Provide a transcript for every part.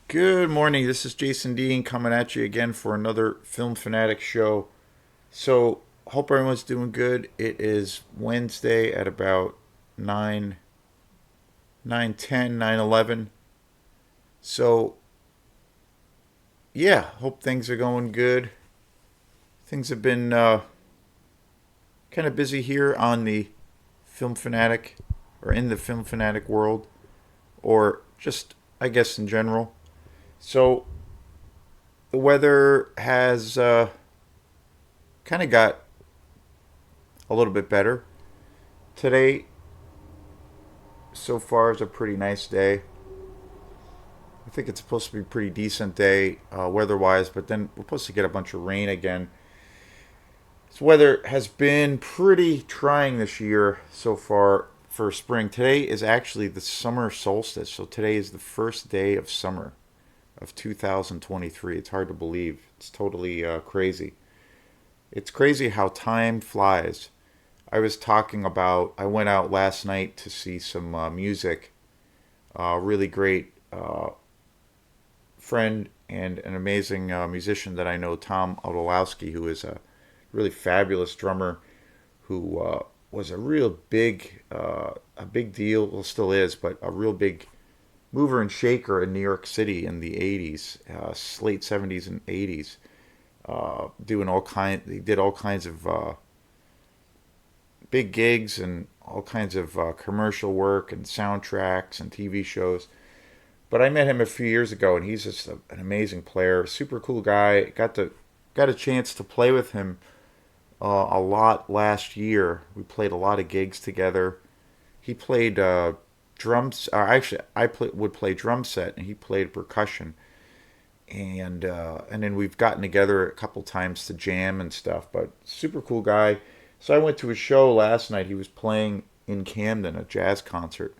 Good morning. This is Jason Dean coming at you again for another Film Fanatic show. So, hope everyone's doing good. It is Wednesday at about 9, 9:10, 9:11. So, yeah, hope things are going good. Things have been kind of busy here on the Film Fanatic or in the Film Fanatic world or just, I guess, in general. So, the weather has kind of got a little bit better. Today, so far, is a pretty nice day. I think it's supposed to be a pretty decent day weather wise, but then we're supposed to get a bunch of rain again. This weather has been pretty trying this year so far for spring. Today is actually the summer solstice, so today is the first day of summer of 2023. It's hard to believe. It's totally crazy. It's crazy how time flies. I went out last night to see some music. Really great friend and an amazing musician that I know, Tom Odolowski, who is a really fabulous drummer who was a big deal, well, still is, but a real big mover and shaker in New York City in the 80s, late 70s and 80s. He did all kinds of big gigs and all kinds of commercial work and soundtracks and TV shows. But I met him a few years ago, and he's just an amazing player, super cool guy. Got a chance to play with him a lot last year. We played a lot of gigs together. He played drums. Actually, would play drum set, and he played percussion. And then we've gotten together a couple times to jam and stuff. But super cool guy. So I went to his show last night. He was playing in Camden, a jazz concert,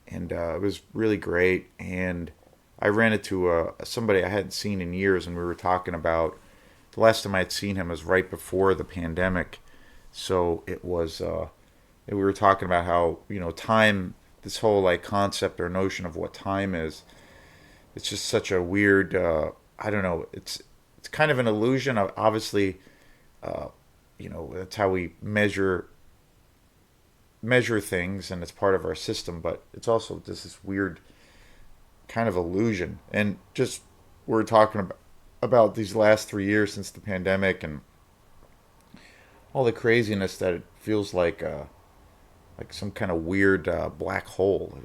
and it was really great. And I ran into somebody I hadn't seen in years, and we were talking about the last time I'd seen him was right before the pandemic. So it was we were talking about how time, this whole like concept or notion of what time is. It's just such a weird. I don't know. It's kind of an illusion. Obviously, uh, that's how we measure things, and it's part of our system. But it's also just this weird kind of illusion. And just we're talking about these last 3 years since the pandemic and all the craziness that it feels like some kind of weird black hole.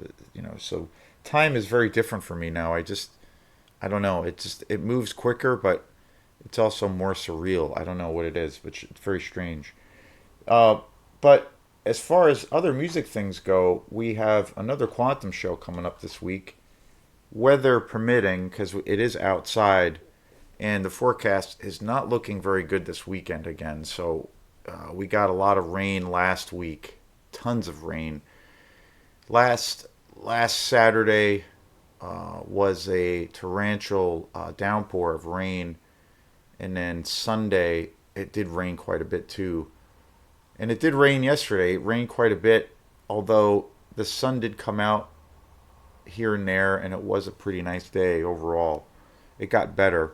So time is very different for me now. I don't know. It moves quicker, but it's also more surreal. I don't know what it is, but it's very strange. Uh, but as far as other music things go, we have another quantum show coming up this week, weather permitting, because it is outside, and the forecast is not looking very good this weekend again. So we got a lot of rain last week, tons of rain. Last Saturday was a torrential downpour of rain, and then Sunday it did rain quite a bit too. And it did rain yesterday. It rained quite a bit, although the sun did come out here and there, and it was a pretty nice day overall. It got better.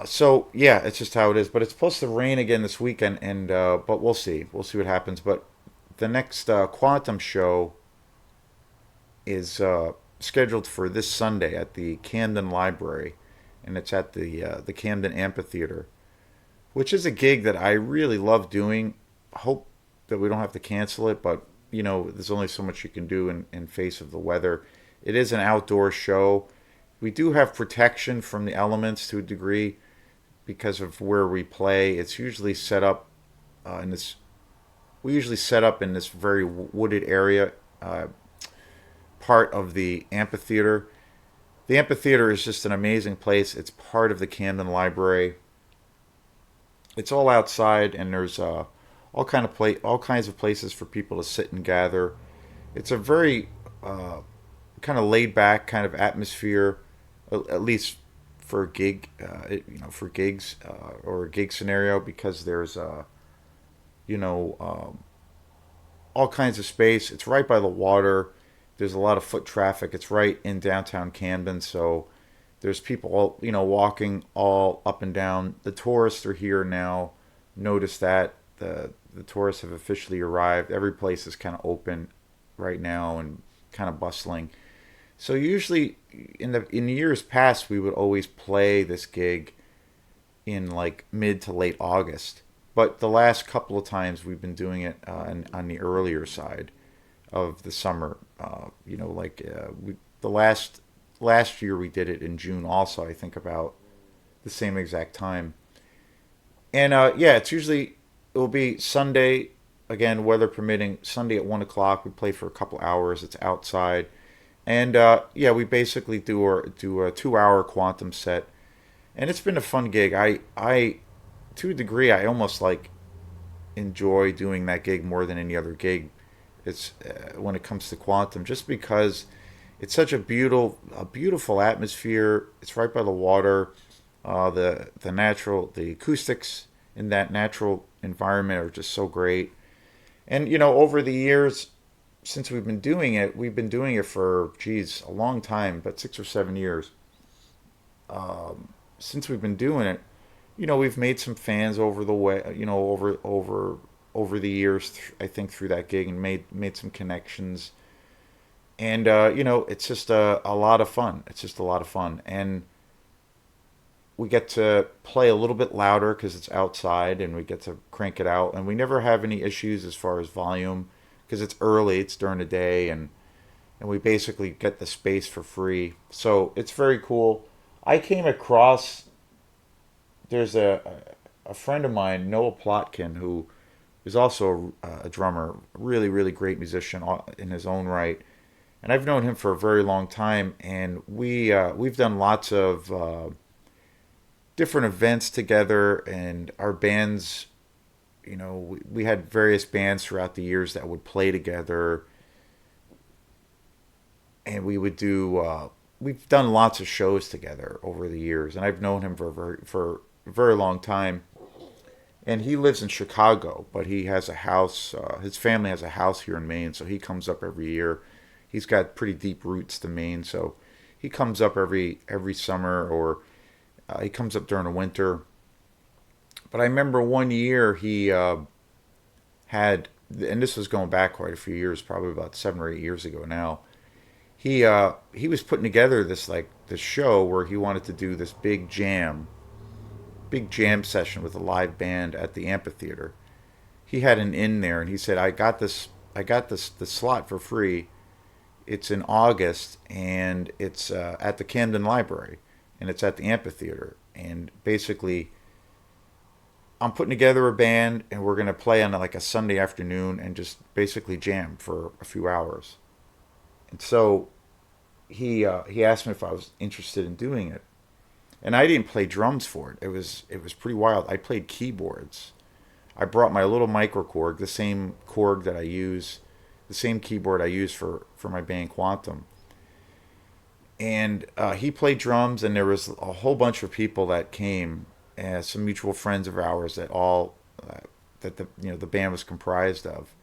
So yeah, it's just how it is. But it's supposed to rain again this weekend, and but we'll see. We'll see what happens. But the next quantum show is scheduled for this Sunday at the Camden Library, and it's at the Camden Amphitheater, which is a gig that I really love doing. Hope that we don't have to cancel it, but there's only so much you can do in face of the weather. It is an outdoor show. We do have protection from the elements to a degree because of where we play. It's usually set up in this. We usually set up in this very wooded area, part of the amphitheater. The amphitheater is just an amazing place. It's part of the Camden Library. It's all outside, and there's all kinds of places for people to sit and gather. It's a very kind of laid back kind of atmosphere, at least for a gig, for gigs or a gig scenario, because there's you know, all kinds of space. It's right by the water. there's a lot of foot traffic. It's right in downtown Camden, so there's people all, walking all up and down. The tourists are here now. Notice that the tourists have officially arrived. Every place is kind of open right now and kind of bustling. So usually in years past we would always play this gig in like mid to late August. But the last couple of times we've been doing it on the earlier side of the summer. The last year we did it in June. Also, I think about the same exact time. And yeah, it will be Sunday again, weather permitting. Sunday at 1 o'clock, we play for a couple hours. It's outside, and yeah, we basically do a 2 hour quantum set, and it's been a fun gig. I to a degree, I almost like enjoy doing that gig more than any other gig. It's when it comes to quantum, just because it's such a beautiful atmosphere. It's right by the water. The acoustics in that natural environment are just so great. And over the years, since we've been doing it for geez a long time, but 6 or 7 years. Since we've been doing it, we've made some fans over the way, over the years. I think through that gig and made some connections, and it's just a lot of fun. It's just a lot of fun, and we get to play a little bit louder because it's outside, and we get to crank it out, and we never have any issues as far as volume because it's early, it's during the day, and we basically get the space for free. So it's very cool. I came across there's a friend of mine, Noah Plotkin, who is also a drummer, really really great musician in his own right, and I've known him for a very long time, and we've done lots of different events together, and our bands, we had various bands throughout the years that would play together, and we've done lots of shows together over the years, and I've known him for a very long time. And he lives in Chicago, but he has a house. His family has a house here in Maine, so he comes up every year. He's got pretty deep roots to Maine, so he comes up every summer, or he comes up during the winter. But I remember one year he had, and this was going back quite a few years, probably about 7 or 8 years ago now. He was putting together this show where he wanted to do this big jam session with a live band at the amphitheater. He had an inn there, and he said, "I got this slot for free. It's in August, and it's at the Camden Library, and it's at the amphitheater. And basically, I'm putting together a band, and we're gonna play on like a Sunday afternoon and just basically jam for a few hours." And so he asked me if I was interested in doing it, and I didn't play drums for it. It was pretty wild. I played keyboards. I brought my little micro Korg, the same Korg that I use, the same keyboard I use for my band Quantum. And he played drums, and there was a whole bunch of people that came, some mutual friends of ours that the band was comprised of,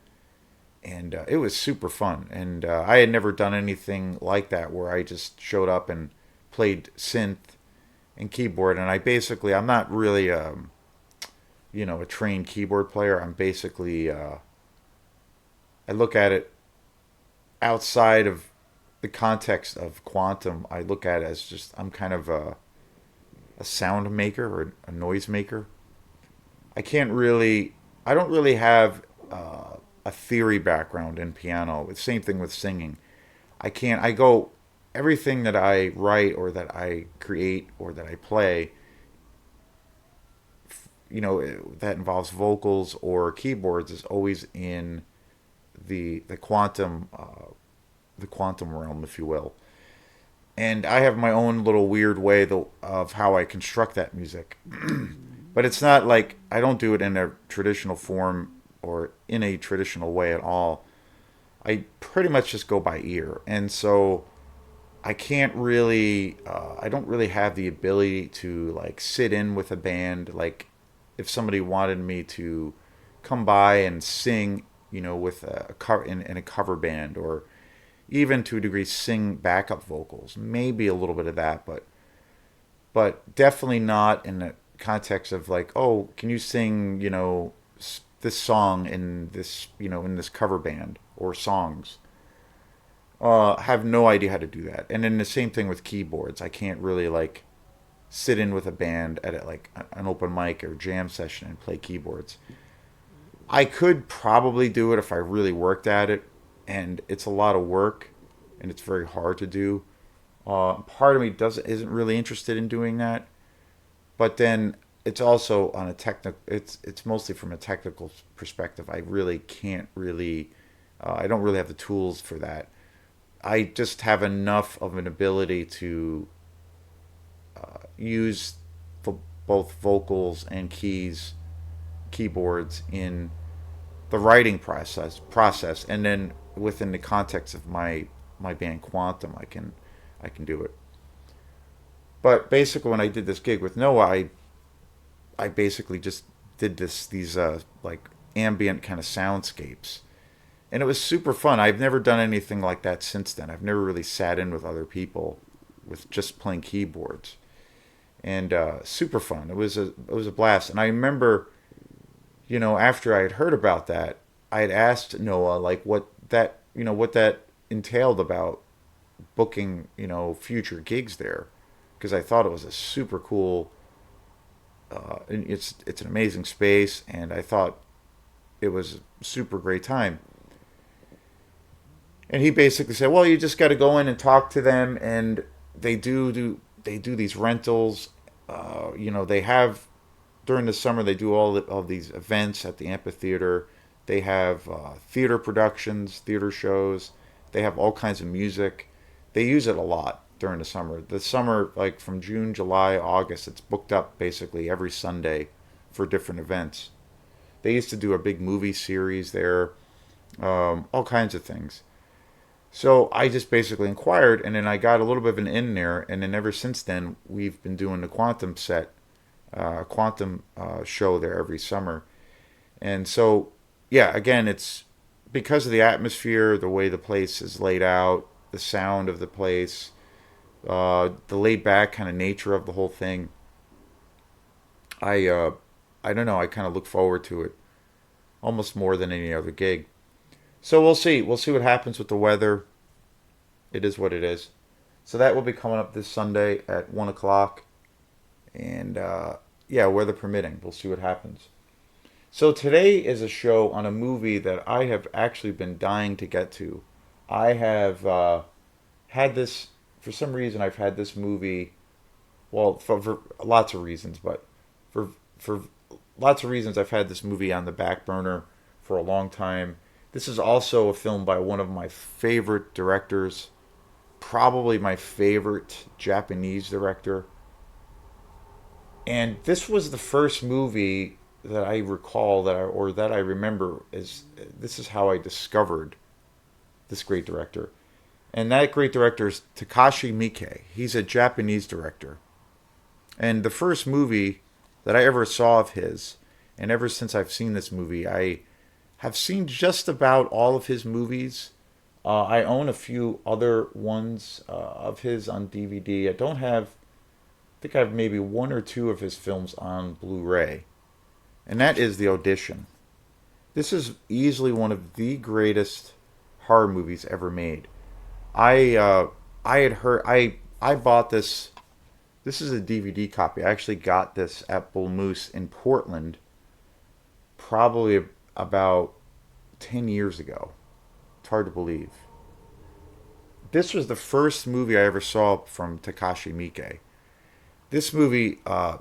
and it was super fun. And I had never done anything like that where I just showed up and played synth and keyboard. And I'm not really a trained keyboard player. I'm basically I look at it outside of the context of quantum. I look at it as just I'm kind of a sound maker or a noise maker. I don't really have a theory background in piano. The same thing with singing. I go, everything that I write or that I create or that I play, that involves vocals or keyboards is always in the quantum realm, if you will. And I have my own little weird way of how I construct that music. But it's not like I don't do it in a traditional form or in a traditional way at all. I pretty much just go by ear. And so I don't really have the ability to like sit in with a band. Like if somebody wanted me to come by and sing, with in a cover band, or even to a degree sing backup vocals, maybe a little bit of that, but definitely not in the context of like, oh, can you sing, this song in this, in this cover band or songs. Have no idea how to do that. And then the same thing with keyboards. I can't really like sit in with a band at like an open mic or jam session and play keyboards. I could probably do it if I really worked at it, and it's a lot of work, and it's very hard to do. Part of me doesn't isn't really interested in doing that, but then it's also on a technical. It's mostly from a technical perspective. I really can't really. I don't really have the tools for that. I just have enough of an ability to use both vocals and keyboards in the writing process, and then within the context of my band Quantum, I can do it. But basically, when I did this gig with Noah, I basically just did these like ambient kind of soundscapes, and it was super fun. I've never done anything like that since then. I've never really sat in with other people with just playing keyboards, and super fun. It was a blast. And I remember, after I had heard about that, I had asked Noah like what that entailed about booking future gigs there, because I thought it was a super cool. It's an amazing space, and I thought it was a super great time. And he basically said, "Well, you just got to go in and talk to them, and they do these rentals. They have during the summer they do all these events at the amphitheater. They have theater productions, theater shows. They have all kinds of music. They use it a lot during the summer. The summer, like from June, July, August, it's booked up basically every Sunday for different events. They used to do a big movie series there, all kinds of things. So I just basically inquired, and then I got a little bit of an in there, and then ever since then we've been doing the quantum show there every summer. And so, yeah, again, it's because of the atmosphere, the way the place is laid out, the sound of the place, the laid back kind of nature of the whole thing. I don't know. I kind of look forward to it almost more than any other gig. So we'll see. We'll see what happens with the weather. It is what it is. So that will be coming up this Sunday at 1 o'clock, and yeah, weather permitting, we'll see what happens. So today is a show on a movie that I have actually been dying to get to. I have had this for some reason. I've had this movie. Well, for lots of reasons, but for lots of reasons, I've had this movie on the back burner for a long time. This is also a film by one of my favorite directors, probably my favorite Japanese director. And this was the first movie that I recall or that I remember is this is how I discovered this great director. And that great director is Takashi Miike. He's a Japanese director. And the first movie that I ever saw of his, and ever since I've seen this movie, I have seen just about all of his movies. I own a few other ones of his on DVD. I think I have maybe one or two of his films on Blu-ray, and that is The Audition. This is easily one of the greatest horror movies ever made. I had heard I bought this. This is a DVD copy. I actually got this at Bull Moose in Portland, probably about 10 years ago. It's hard to believe. This was the first movie I ever saw from Takashi Miike. This movie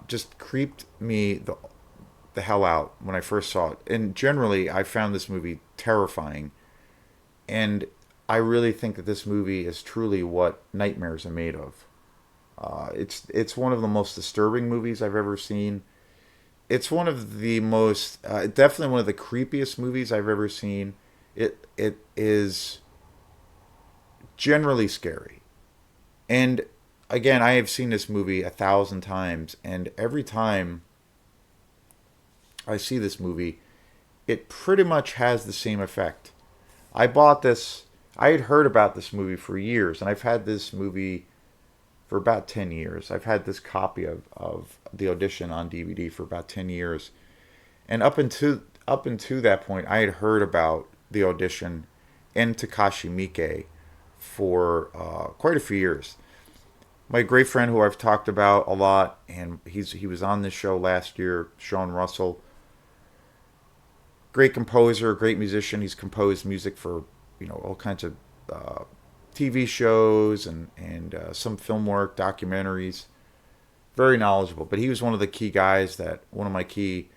just creeped me the hell out when I first saw it. And generally, I found this movie terrifying. And I really think that this movie is truly what nightmares are made of. It's one of the most disturbing movies I've ever seen. It's one of the most definitely one of the creepiest movies I've ever seen. It is generally scary. And again, I have seen this movie 1,000 times, and every time I see this movie, it pretty much has the same effect. I bought this. I had heard about this movie for years, and I've had this movie for about 10 years. I've had this copy of the audition on DVD for about 10 years. And up into that point, I had heard about the audition and Takashi Miike for quite a few years. My great friend who I've talked about a lot, and he was on this show last year, Sean Russell. Great composer, great musician. He's composed music for all kinds of uh, TV shows and some film work, documentaries. Very knowledgeable. But he was one of the key guys that one of my key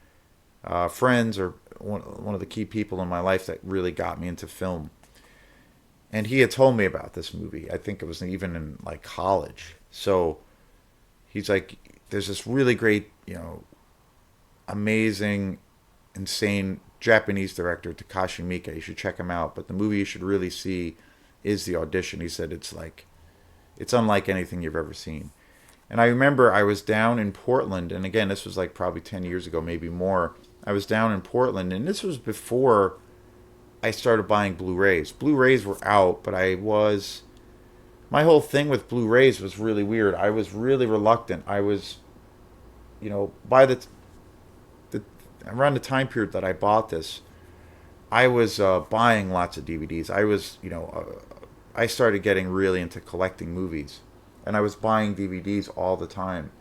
friends or one of the key people in my life that really got me into film. And he had told me about this movie. I think it was even in like college. So he's like, there's this really great, amazing, insane Japanese director, Takashi Miike. You should check him out. But the movie you should really see is The Audition. He said it's unlike anything you've ever seen. And I remember I was down in Portland, and again, this was like probably 10 years ago, maybe more. I was down in Portland, and this was before I started buying Blu-rays. Blu-rays were out, but my whole thing with Blu-rays was really weird. I was really reluctant. I was, by the around the time period that I bought this, I was buying lots of DVDs. I started getting really into collecting movies, and I was buying DVDs all the time.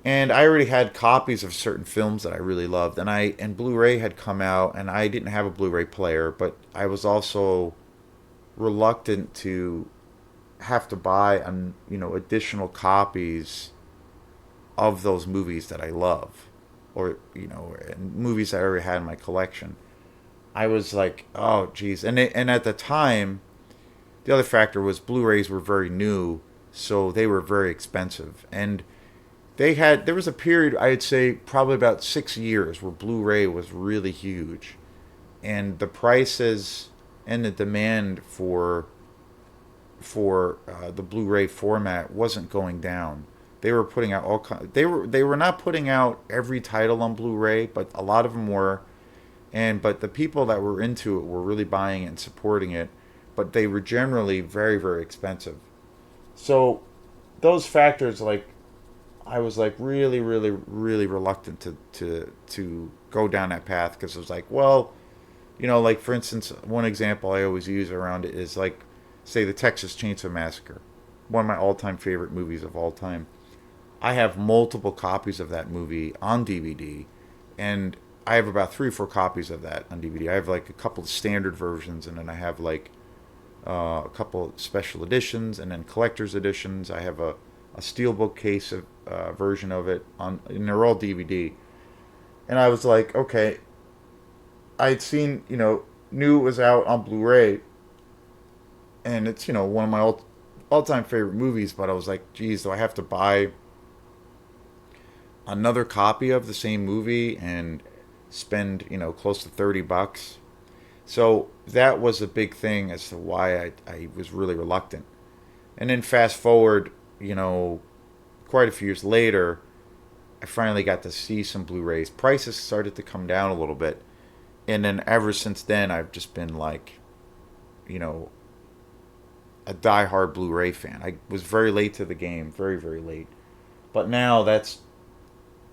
And I already had copies of certain films that I really loved, and Blu-ray had come out, and I didn't have a Blu-ray player, but I was also reluctant to have to buy additional copies of those movies that I love, or movies that I already had in my collection. I was like, oh geez, and at the time, the other factor was Blu-rays were very new, so they were very expensive, and there was a period, I'd say probably about 6 years, where Blu-ray was really huge, and the prices and the demand for the Blu-ray format wasn't going down. They were putting out they were not putting out every title on Blu-ray, but a lot of them were, but the people that were into it were really buying it and supporting it, but they were generally very very expensive. So those factors, like, I was like really, really, really reluctant to go down that path, because it was like, well, like for instance, one example I always use around it is like, say, the Texas Chainsaw Massacre, one of my all-time favorite movies of all time. I have multiple copies of that movie on DVD, and I have about 3 or 4 copies of that on DVD. I have like a couple of standard versions, and then I have like a couple of special editions, and then collector's editions. I have a steelbook case of version of it and they're all DVD. And I was like, okay, I'd seen, knew it was out on Blu-ray, and it's one of my all time favorite movies. But I was like, geez, do I have to buy another copy of the same movie and spend close to $30? So that was a big thing as to why I was really reluctant. And then fast forward, quite a few years later, I finally got to see some Blu-rays. Prices started to come down a little bit, and then ever since then, I've just been like, you know, a die-hard Blu-ray fan. I was very late to the game, very very late, but now that's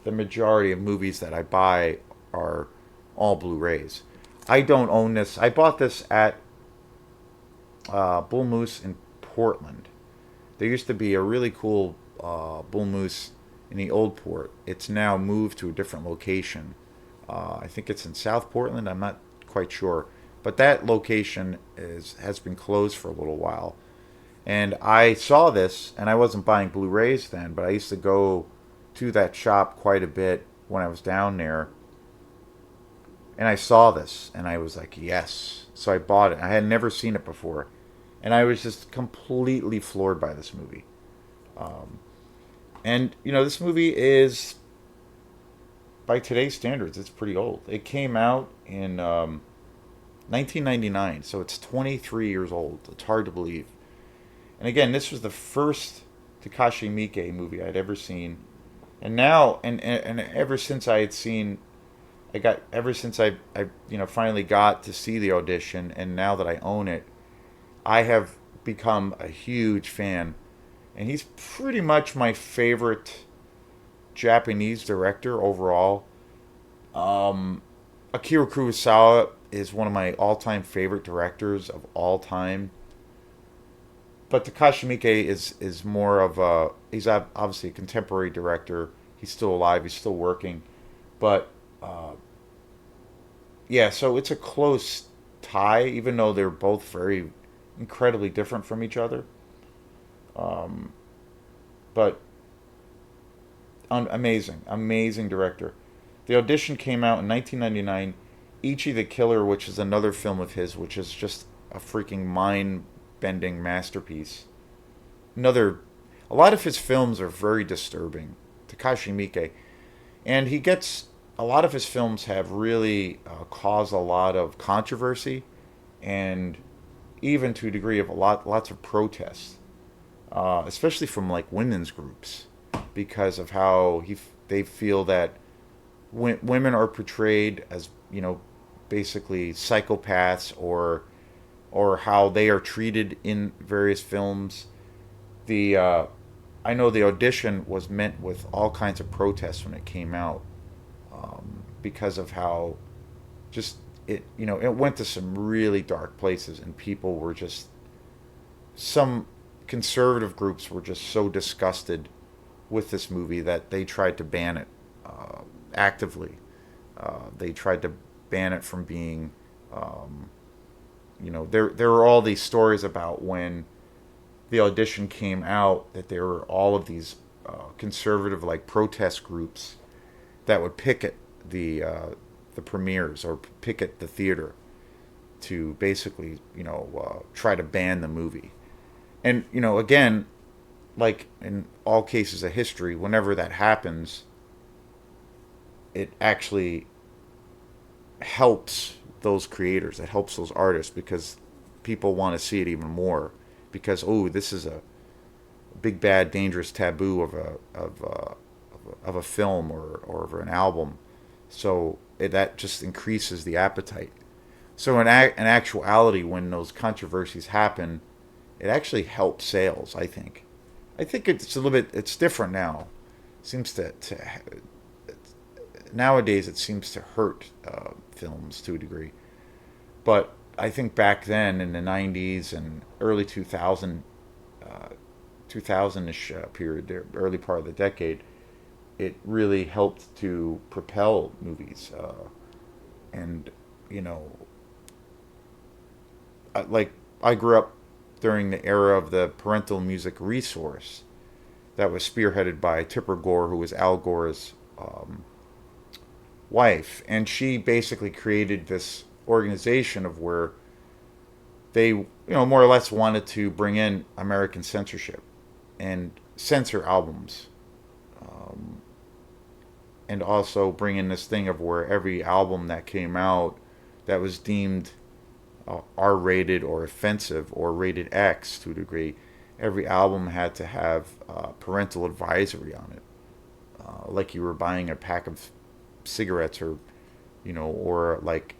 the majority of movies that I buy are all Blu-rays. I don't own this. I bought this at Bull Moose in Portland. There used to be a really cool Bull Moose in the old port. It's now moved to a different location. I think it's in South Portland. I'm not quite sure, but that location has been closed for a little while. And I saw this, and I wasn't buying Blu-rays then, but I used to go to that shop quite a bit when I was down there. And I saw this, and I was like, yes. So I bought it. I had never seen it before, and I was just completely floored by this movie. Um, and this movie is, by today's standards, it's pretty old. It came out in 1999, so it's 23 years old. It's hard to believe. And again, this was the first Takashi Miike movie I'd ever seen. And now, and ever since I had seen I got ever since I finally got to see the audition, and now that I own it, I have become a huge fan, and he's pretty much my favorite Japanese director overall. Akira Kurosawa is one of my all-time favorite directors of all time, but Takashi Miike is more of a he's obviously a contemporary director. He's still alive. He's still working, but yeah, so it's a close tie, even though they're both very incredibly different from each other. But amazing, amazing director. The Audition came out in 1999. Ichi the Killer, which is another film of his, which is just a freaking mind-bending masterpiece. Another, a lot of his films are very disturbing. Takashi Miike, and he gets a lot of his films have really caused a lot of controversy, and even to a degree of lots of protests, especially from like women's groups, because of how they feel that women are portrayed as basically psychopaths, or how they are treated in various films. The I know the Audition was met with all kinds of protests when it came out, because of how just it went to some really dark places, and people were just some conservative groups were just so disgusted with this movie that they tried to ban it actively. They tried to ban it from being, there were all these stories about when the Audition came out, that there were all of these conservative like protest groups that would picket the premieres or picket the theater to basically try to ban the movie. And again, like in all cases of history, whenever that happens, it actually helps those creators. It helps those artists because people want to see it even more. Because this is a big bad dangerous taboo of a film or of an album, so that just increases the appetite. So in actuality, when those controversies happen, it actually helps sales. I think it's a little bit it's different now. It seems to nowadays it seems to hurt films to a degree, but I think back then in the 90s and early 2000ish period, the early part of the decade, it really helped to propel movies. And you know, like I grew up during the era of the parental music resource that was spearheaded by Tipper Gore, who was Al Gore's wife, and she basically created this organization of where they, more or less wanted to bring in American censorship and censor albums, and also bring in this thing of where every album that came out that was deemed R rated or offensive or rated X to a degree, every album had to have parental advisory on it, like you were buying a pack of cigarettes, or like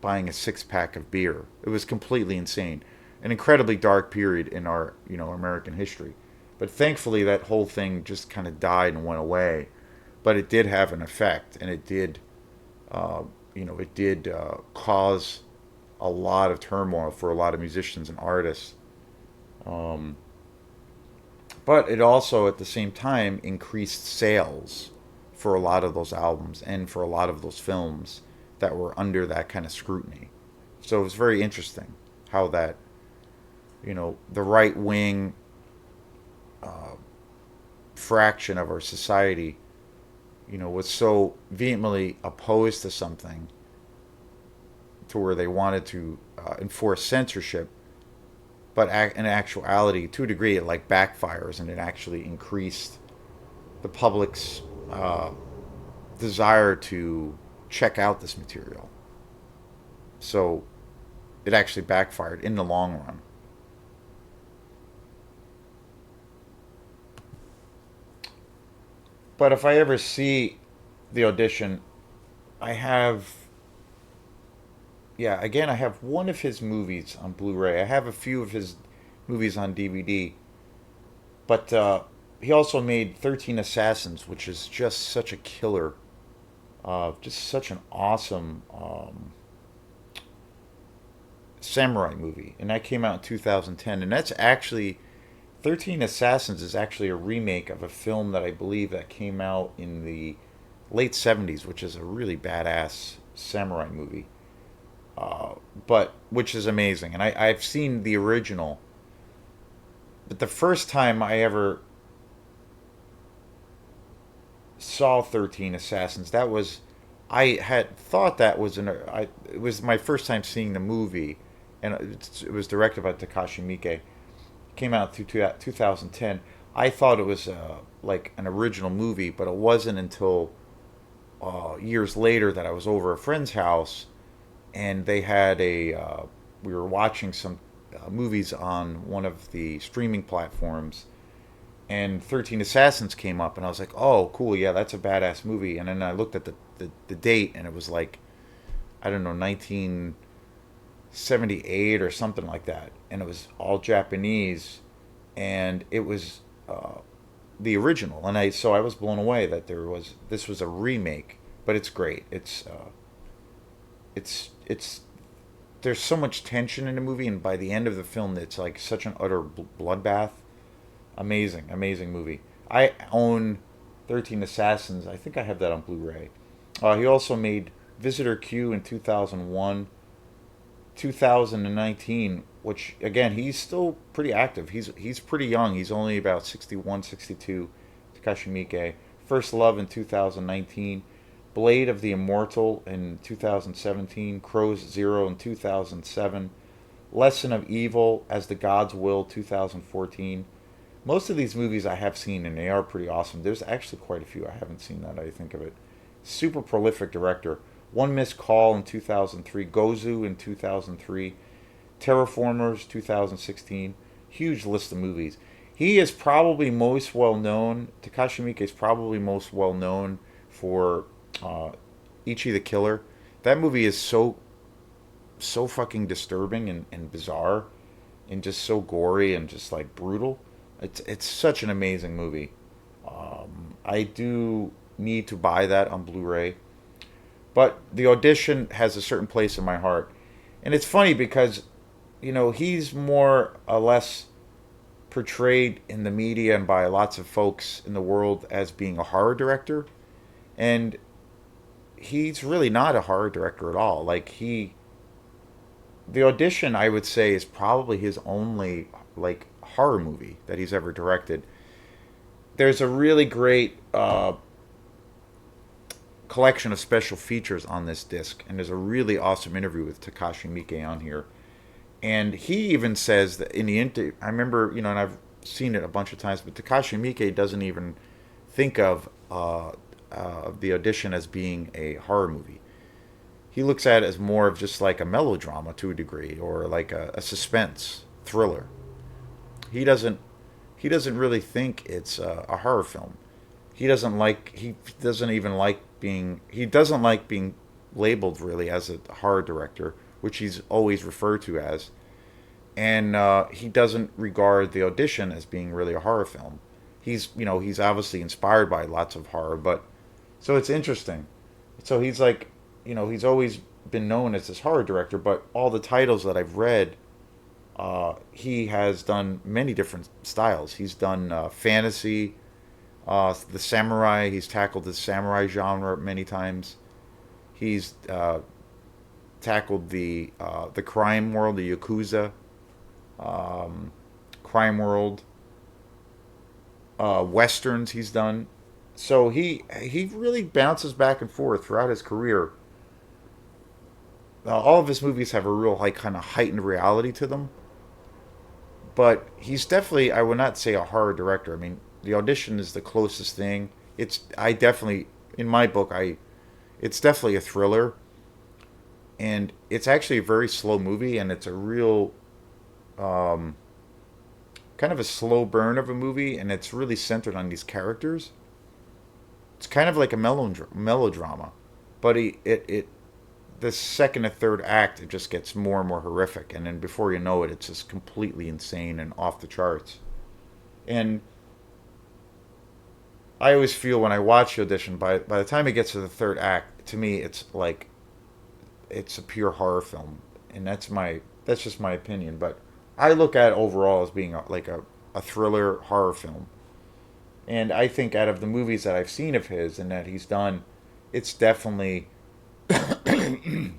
buying a six pack of beer. It was completely insane, an incredibly dark period in our American history. But thankfully, that whole thing just kind of died and went away. But it did have an effect, and it did cause a lot of turmoil for a lot of musicians and artists. Um, but it also, at the same time, increased sales for a lot of those albums and for a lot of those films that were under that kind of scrutiny. So it was very interesting how that, the right wing fraction of our society, was so vehemently opposed to something to where they wanted to enforce censorship, but in actuality, to a degree, it like backfires and it actually increased the public's desire to check out this material. So it actually backfired in the long run. But if I ever see the Audition, I have, yeah, again, I have one of his movies on Blu-ray. I have a few of his movies on DVD, but he also made 13 Assassins, which is just such a killer, just such an awesome samurai movie, and that came out in 2010. And that's actually 13 Assassins is actually a remake of a film that I believe that came out in the late 70s, which is a really badass samurai movie. But which is amazing. And I've seen the original, but the first time I ever saw 13 Assassins, that was I had thought that was it was my first time seeing the movie, and it was directed by Takashi Miike. Came out through 2010. I thought it was like an original movie, but it wasn't until years later that I was over a friend's house, and they had we were watching some movies on one of the streaming platforms, and 13 Assassins came up, and I was like, oh, cool, yeah, that's a badass movie. And then I looked at the date, and it was like, I don't know, 1978 or something like that. And it was all Japanese, and it was the original. And I was blown away that this was a remake, but it's great. It's there's so much tension in the movie, and by the end of the film, it's like such an utter bloodbath. Amazing, amazing movie. I own 13 Assassins. I think I have that on Blu-ray. He also made Visitor Q in 2001, 2019, which again, he's still pretty active. He's pretty young. He's only about 61, 62. Takashi Miike. First Love in 2019. Blade of the Immortal in 2017. Crow's Zero in 2007. Lesson of Evil as the God's Will 2014. Most of these movies I have seen, and they are pretty awesome. There's actually quite a few I haven't seen that I think of it. Super prolific director. One Missed Call in 2003. Gozu in 2003. Terraformers 2016. Huge list of movies. He is probably most well known. Takashi Miike is probably most well known for Ichi the Killer. That movie is so fucking disturbing and bizarre, and just so gory and just like brutal. It's such an amazing movie. I do need to buy that on Blu-ray, but the Audition has a certain place in my heart, and it's funny because he's more or less portrayed in the media and by lots of folks in the world as being a horror director, and he's really not a horror director at all. The Audition, I would say, is probably his only like horror movie that he's ever directed. There's a really great collection of special features on this disc, and there's a really awesome interview with Takashi Miike on here. And he even says that in the interview, I remember, and I've seen it a bunch of times, but Takashi Miike doesn't even think of the Audition as being a horror movie. He looks at it as more of just like a melodrama to a degree, or like a suspense thriller. He doesn't he doesn't really think it's a horror film. He doesn't even like being he doesn't like being labeled really as a horror director, which he's always referred to as, and he doesn't regard the Audition as being really a horror film. He's obviously inspired by lots of horror, but so it's interesting. So he's like, he's always been known as this horror director, but all the titles that I've read, he has done many different styles. He's done fantasy, the samurai. He's tackled the samurai genre many times. He's tackled the crime world, the yakuza crime world, westerns. He's done. So he really bounces back and forth throughout his career. All of his movies have a real like kind of heightened reality to them, but he's definitely, I would not say a horror director. I mean, The Audition is the closest thing. I definitely, in my book, it's definitely a thriller, and it's actually a very slow movie, and it's a real um, kind of a slow burn of a movie, and it's really centered on these characters. It's kind of like a melodrama. but the second and third act, it just gets more and more horrific, and then before you know it, it's just completely insane and off the charts. And I always feel when I watch the audition, by the time it gets to the third act, to me, it's like it's a pure horror film, and that's just my opinion. But I look at it overall as being a thriller horror film, and I think out of the movies that I've seen of his and that he's done, it's definitely the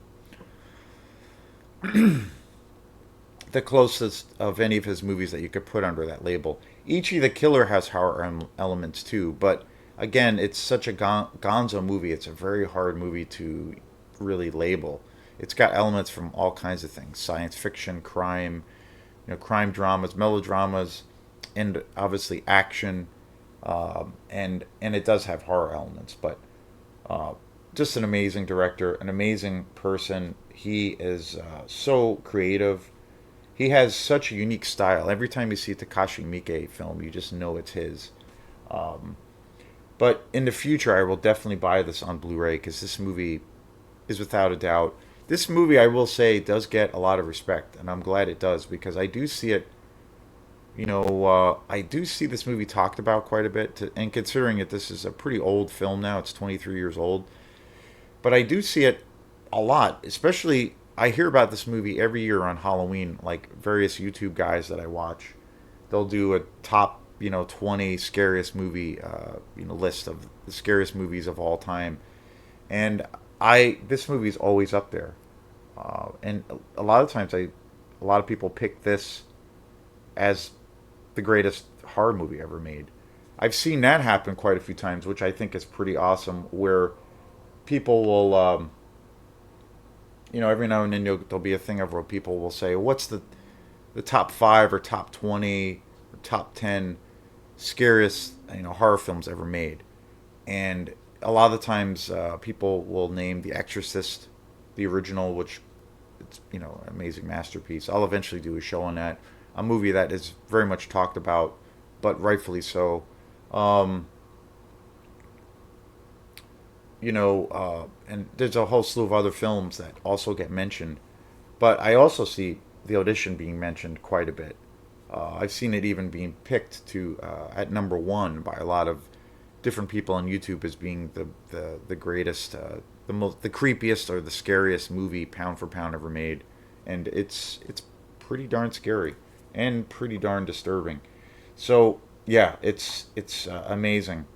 closest of any of his movies that you could put under that label. Ichi the Killer has horror elements too, but again, it's such a gonzo movie. It's a very hard movie to really label. It's got elements from all kinds of things: science fiction, crime, crime dramas, melodramas, and obviously action. And it does have horror elements, but uh, just an amazing director, an amazing person. He is so creative. He has such a unique style. Every time you see a Takashi Miike film, you just know it's his. Um, but in the future, I will definitely buy this on Blu-ray because this movie is without a doubt. This movie, I will say, does get a lot of respect, and I'm glad it does because I do see it. I do see this movie talked about quite a bit, and considering that this is a pretty old film now, it's 23 years old. But I do see it a lot, especially I hear about this movie every year on Halloween, like various YouTube guys that I watch. They'll do a top, 20 scariest movie, list of the scariest movies of all time. And this movie is always up there. And a lot of times a lot of people pick this as the greatest horror movie ever made. I've seen that happen quite a few times, which I think is pretty awesome. Where people will, every now and then there'll be a thing of where people will say, "What's the top five or top 20 or top 10 scariest horror films ever made?" And a lot of the times, people will name The Exorcist, the original, which it's an amazing masterpiece. I'll eventually do a show on that, a movie that is very much talked about, but rightfully so. Um, and there's a whole slew of other films that also get mentioned, but I also see the audition being mentioned quite a bit. I've seen it even being picked to at number one by a lot of different people on YouTube as being the greatest, the creepiest or the scariest movie pound for pound ever made, and it's pretty darn scary and pretty darn disturbing. So yeah, it's amazing.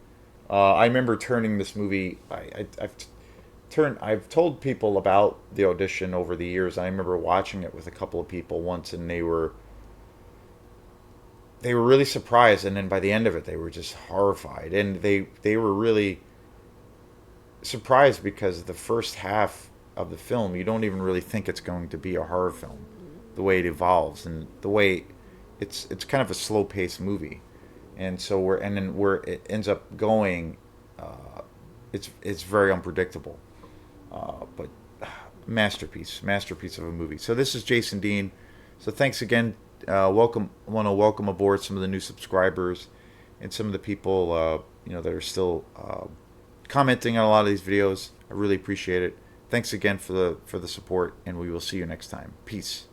I remember turning this movie. I've told people about the audition over the years. I remember watching it with a couple of people once, and they were really surprised, and then by the end of it, they were just horrified, and they were really surprised because the first half of the film, you don't even really think it's going to be a horror film, the way it evolves and the way it's kind of a slow paced movie, and so where it ends up going, uh, it's very unpredictable, but masterpiece of a movie. So this is Jason Dean. So thanks again. Welcome. I want to welcome aboard some of the new subscribers and some of the people that are still commenting on a lot of these videos. I really appreciate it. Thanks again for the support, and we will see you next time. Peace.